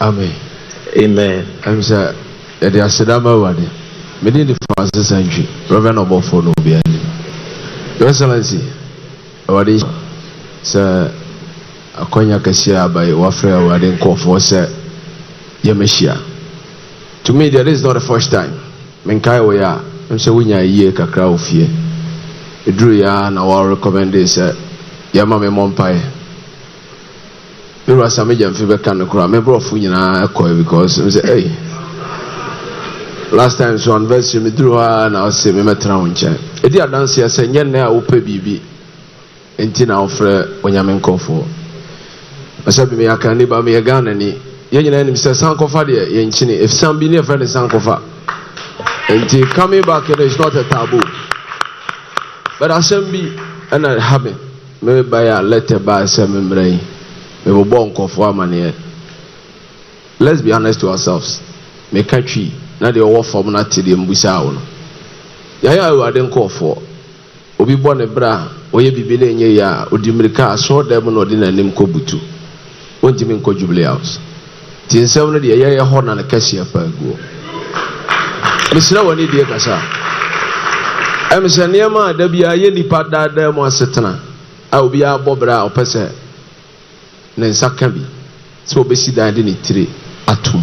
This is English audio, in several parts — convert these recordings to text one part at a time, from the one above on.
Amen. Amen. I'm sir, it is Sedama Wadi. Many the Francis Sanctuary, Reverend Obofour no be any. Your Excellency, what is Sir Akonya Kasia by Wafre Wadin call for Sir Yemeshia. To me, that is not the first time. Menkai we are, I'm saying we are a year kakra of fear. It drew ya and our recommendation, Yamame Mompai. Me was a major fever can cry. Me brought food in a coy because I say, hey, last time so anniversary me drew her and I was saying, me met around chair. It did dance here saying, yen na upe bibi. Entina offer when you men call for. I said, me I can never me a gun any. Yen and Mr. Sankofa there, yen chini. If some be near friend is Sankofa. Until coming back, it is not a taboo. But I said, be and I have it. Maybe by a letter by some memory. We were born for money. Let's be honest to ourselves. Me country, now they all from not to the Mbusao. Yaya, I didn't call for. Obi born a bra, or ye be billion ya, or Dimrika, saw them or dinner name Kobutu. Won't you mean Jubilee House? Till 7 the Yaya horn and a cashier per go. Mr. One idiot, Casa. I'm a Sanyama, there be a yenny part that there was Satana. I will be a bobra or pesser. Nensa kabi so obesi dade ne tire atom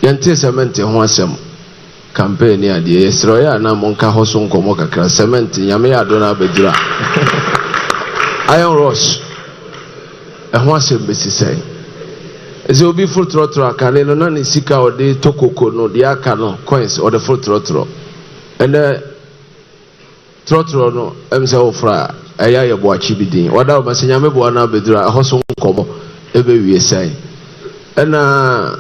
yente cement ho asem campaign ya de yesro ya na monka hoso nkomo kakra cement nyame ya do na badura iron rush ho asem besi sai eze obi full trotro akane no na ne sika ode tokoko no de aka no coins or the full trotro and trotro no emse ofra aya ye bo achi bidin wada o masenya me bo na bedura hoso nkomo ebe wie sai na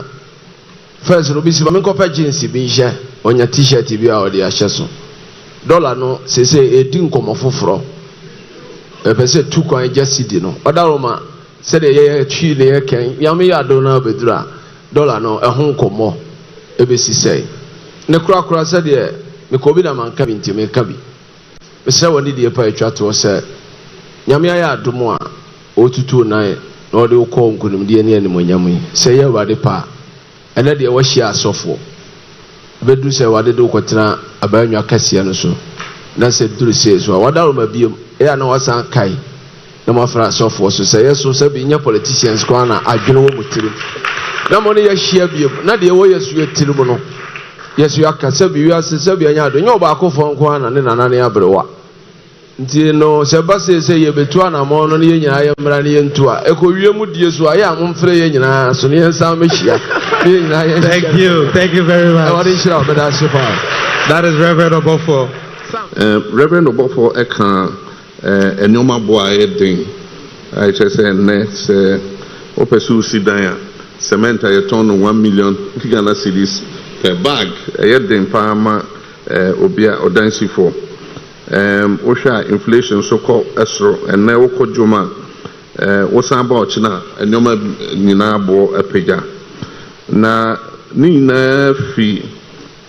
first no bi si ba me kopa jeans bi hye onya t-shirt bi a ode ahye so dollar no sese edi nkomo foforo ebe se 2 coin just di no wada o ma se de ye twi ne ye ken ya me ya do na bedura dollar no ehun nkomo ebe si sai ne kura se de me ko bi na man ka bi ntime ka bi Mr. Wani de pa etwa to se nyame ya adomo a otutu nan na ode ukọ nkunum de ne animonyam yi se ye wade pa ene de wo hia asofo bedu se wade de ukotena abanwa kase no so na se duru se so wada ma biem e na wasan kai na mafra asofo so se yeso se bi nya politicians kwa na adwene wo mutirim na mo ne ye hia biem na de wo yeso yetirim no yeso yakasa bi wiase se bi anya ado nya oba akofo nko na ne nanane abrewa nti no se base se ye betu anamo no ne nyina ye mra ne ye ntua ekowie mu die so aye amomfre ye nyina so ne nsam mehia ye nyina ye thank you very much. That is Reverend Obofour. Reverend Obofour eka enoma boa edin I just say next opesu sidan cement ye ton 1 million Ghana cedis per bag edin paama obia odansi for osha inflation so call esro and na woko juma wosan ba ochina enyoma nyina bo epega na ni na fi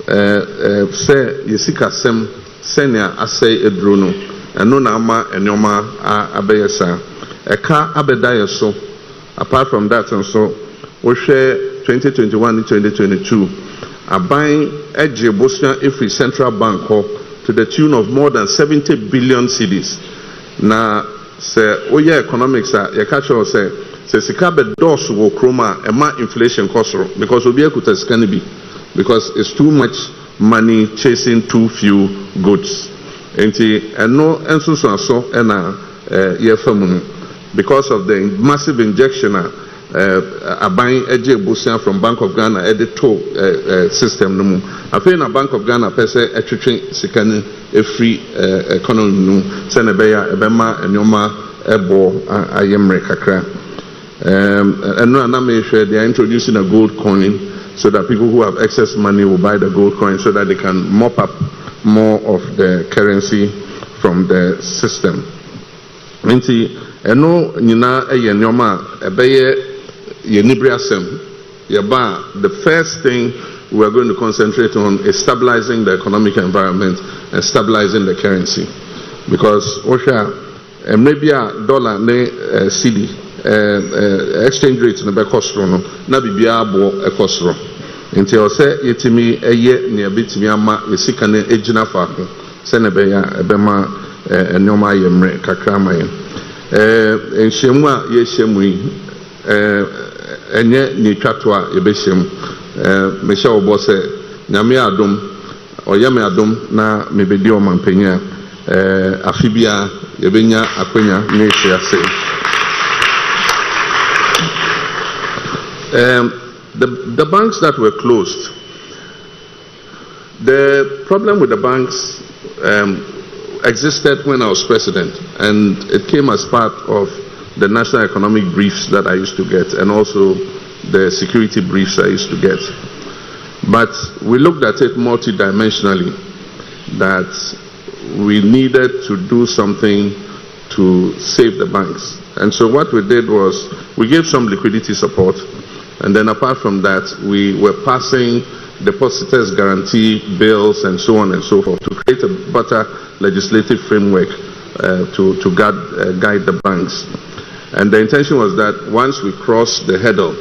se yesika sem senia asay edro no eno na ama enyoma abeyesa eka abedaye so apart from that and so we share 2021 2022 aban eje Bosnia Ifri Central Bank to the tune of more than 70 billion cedis. Na se oye economics ya catch us say sika be dos wo kroma ema inflation cost because obi ekuta sika ni bi because it's too much money chasing too few goods. Enti eno enso so na ye famu because of the massive injection buying eje Bosnia from Bank of Ghana at the toll system no mu afei na Bank of Ghana pese etwetwe sikani free economy no se na be ya ebema enyoma ebo ayemre kakra and na me share they are introducing a gold coin so that people who have excess money will buy the gold coin so that they can mop up more of the currency from the system. Nti eno nyina enyoma ebeye the first thing we are going to concentrate on is stabilizing the economic environment and stabilizing the currency. Because Osha, maybe a dollar ne cedi, exchange rate no be kosoro no na bibia abo ekosoro nti o se yetimi eye ne betimi ama ne sika ne ejina fa ho se ne be ya ebema enoma yemre kakra mayen enhwemu a ye hyemu yi enye ni twato a ye be hyem me hye obo se nyame adom oyame adom na me bedi o mampanya afibia ye benya akwanya ne hye ase. The banks that were closed, the problem with the banks existed when I was president, and it came as part of the national economic briefs that I used to get, and also the security briefs I used to get. But we looked at it multidimensionally, that we needed to do something to save the banks. And so what we did was we gave some liquidity support, and then apart from that, we were passing depositors' guarantee bills and so on and so forth to create a better legislative framework to guide the banks. And the intention was that once we cross the hurdle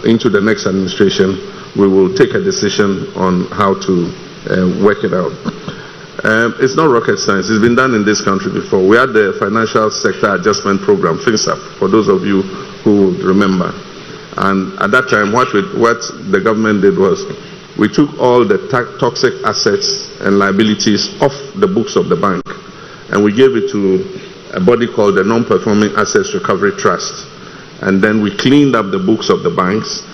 into the next administration, we will take a decision on how to work it out. It's not rocket science. It's been done in this country before. We had the Financial Sector Adjustment Program, FinSAP, for those of you who would remember. And at that time, what the government did was we took all the toxic assets and liabilities off the books of the bank, and we gave it to a body called the Non-Performing Assets Recovery Trust. And then we cleaned up the books of the banks,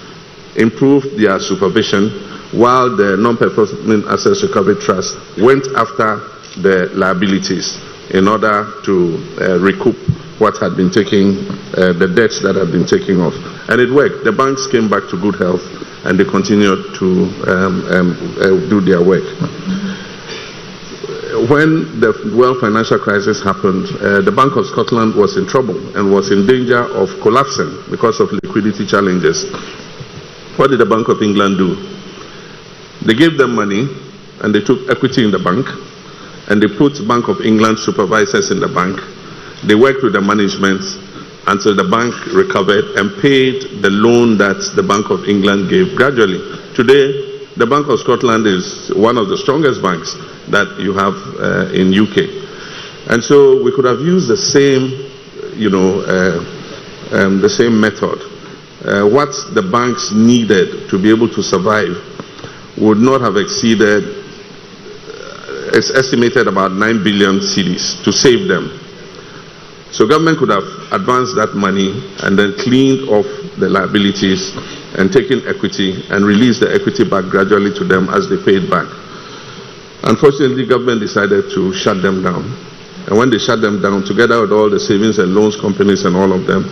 improved their supervision, while the Non-Performing Assets Recovery Trust went after the liabilities in order to recoup what had been taken, the debts that had been taken off. And it worked. The banks came back to good health, and they continued to do their work. When the world financial crisis happened, the Bank of Scotland was in trouble and was in danger of collapsing because of liquidity challenges. What did the Bank of England do? They gave them money, and they took equity in the bank, and they put Bank of England supervisors in the bank. They worked with the management until the bank recovered and paid the loan that the Bank of England gave gradually. Today, the Bank of Scotland is one of the strongest banks that you have in UK. And so we could have used the same, the same method. What the banks needed to be able to survive would not have exceeded, it's estimated about 9 billion cedis to save them. So government could have advanced that money and then cleaned off the liabilities and taken equity and released the equity back gradually to them as they paid back. Unfortunately, government decided to shut them down. And when they shut them down, together with all the savings and loans companies and all of them,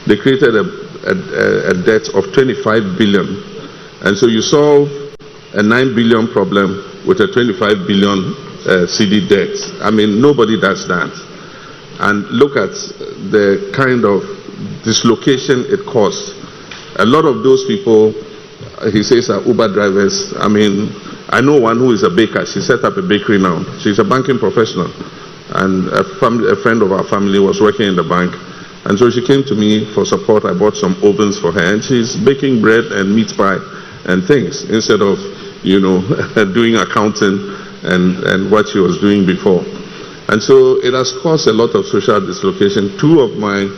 they created a debt of 25 billion. And so you solve a 9 billion problem with a 25 billion CD debt. I mean, nobody does that. And look at the kind of dislocation it caused. A lot of those people, he says, are Uber drivers. I mean, I know one who is a baker. She set up a bakery now. She's a banking professional. And a friend of our family was working in the bank. And so she came to me for support. I bought some ovens for her. And she's baking bread and meat pie and things instead of, doing accounting and what she was doing before. And so it has caused a lot of social dislocation. 2 of my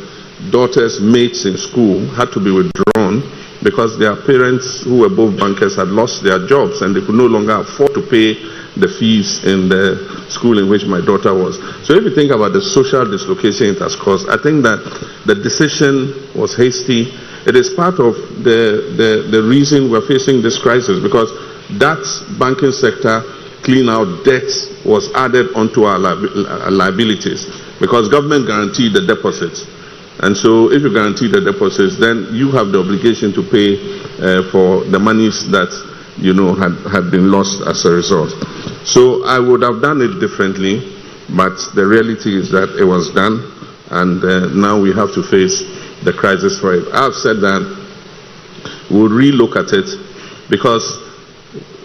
daughter's mates in school had to be withdrawn because their parents, who were both bankers, had lost their jobs and they could no longer afford to pay the fees in the school in which my daughter was. So if you think about the social dislocation it has caused, I think that the decision was hasty. It is part of the reason we're facing this crisis, because that banking sector clean out debt was added onto our liabilities, because government guaranteed the deposits. And so if you guarantee the deposits, then you have the obligation to pay for the monies that had been lost as a result. So I would have done it differently, but the reality is that it was done, and now we have to face the crisis for it. I've said that we'll relook at it, because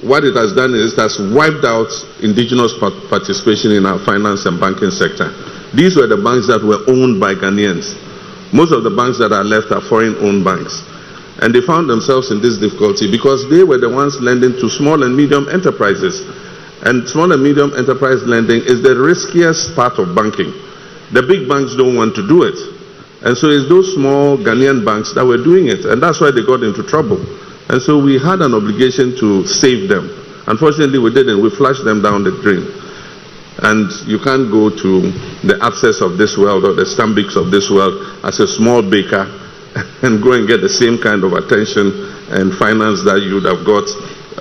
what it has done is it has wiped out indigenous participation in our finance and banking sector. These were the banks that were owned by Ghanaians. Most of the banks that are left are foreign-owned banks. And they found themselves in this difficulty because they were the ones lending to small and medium enterprises. And small and medium enterprise lending is the riskiest part of banking. The big banks don't want to do it. And so it's those small Ghanaian banks that were doing it. And that's why they got into trouble. And so we had an obligation to save them. Unfortunately, we didn't. We flushed them down the drain. And you can't go to the Access of this world or the Stanbics of this world as a small baker and go and get the same kind of attention and finance that you would have got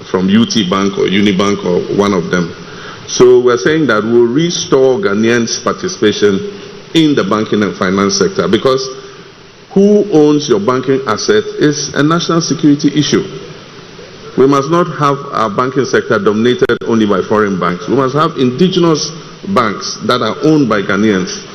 from UT Bank or Unibank or one of them. So we're saying that we'll restore Ghanaians' participation in the banking and finance sector, because who owns your banking asset is a national security issue. We must not have our banking sector dominated only by foreign banks. We must have indigenous banks that are owned by Ghanaians.